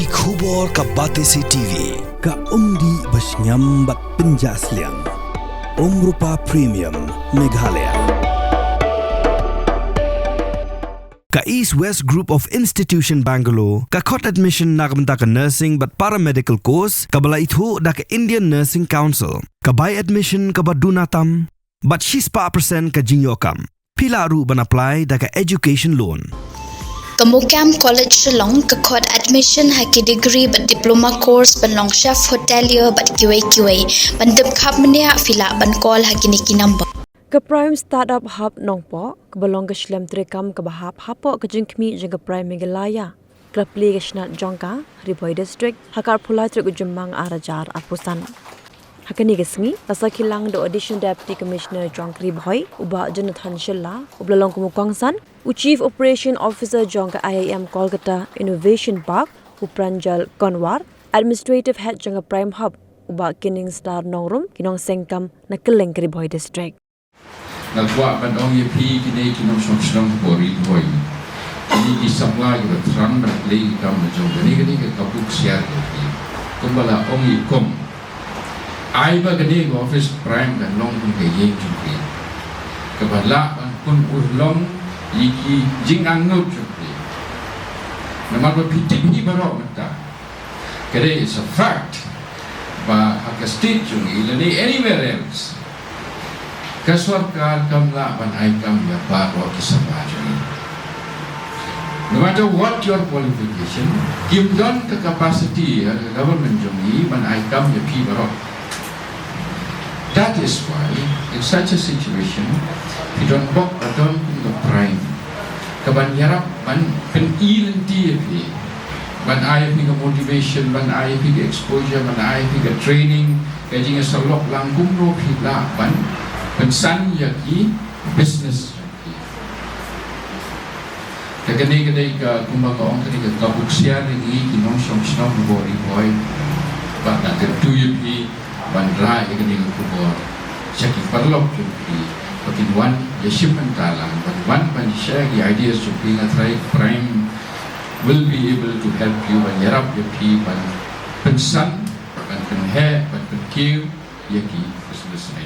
Ki khubor ka Batesi TV ka umdi basnyam bat penjaslian Rupa Premium Meghalaya ka East West Group of Institution Bangalore ka khot admission nagamta ka nursing but paramedical course ka bala ithu da ka Indian Nursing Council ka buy admission ka badunatam but 6% ka Ïohkam pila ru ban apply da ka education loan Ïohkam College Shillong ka khot admission haki degree but diploma course ban long chef hotelier but QA ban dip khap mania fila ban call haki niki number Ka Prime Startup Hub Nongpo, ka balong ka Shlem Trekam ka bahap hapo ka jingkmi jang ka Prime Meghalaya. Ka pli ka Shnat Jongka, Ripoy District, hakar pulai truk ujumang arajar apusan. Hakani ka sngi, asa kilang do Additional Deputy Commissioner Jong Ripoy, uba Jonathan Shilla, ublalong kumukongsan, u Chief Operation Officer Jong ka IIM Kolkata Innovation Park, u Pranjal Konwar, Administrative Head jang ka Prime Hub, uba Kining Star Nongrum, kinong Sengkam na Keleng ka Ripoy District. Nagwa ban ong yepi kini kinong song bori boy. Ini disangla yung terang berlei kam jong gani ke kabuk siar yepi. Kumbala ong Ïohkam. Ai ba gani office prime dan long ke ye jupi. Kabala ban kun urlong yiki jing angut jupi. Nama ba pitik ni barok mata. Kade is a fact. Ba hakastit jong ilani anywhere else. Kaswarkar kamla ban Ïohkam ya paro kisabajani. No matter what your qualification, give them the capacity the government jongi ban Ïohkam ya pi baro. That is why in such a situation, we don't walk adon the prime. Kaban yarap ban pen ilanti pi. Ban Ïohkam ka motivation, ban Ïohkam ka exposure, ban Ïohkam ka training, kajing salok lang kumro pila ban pensan yaki business yaki. Kagani ka kumbaga ong kani ka kabuksian ni kinong song bori boy. But na tu yaki bandra kagani ka kubor. Saki parlok yaki. Pakin wan yashipan talang. But one pan share the ideas to being a try prime will be able to help you and yarap yaki pan pensan pan penhe pan penkiu yaki business.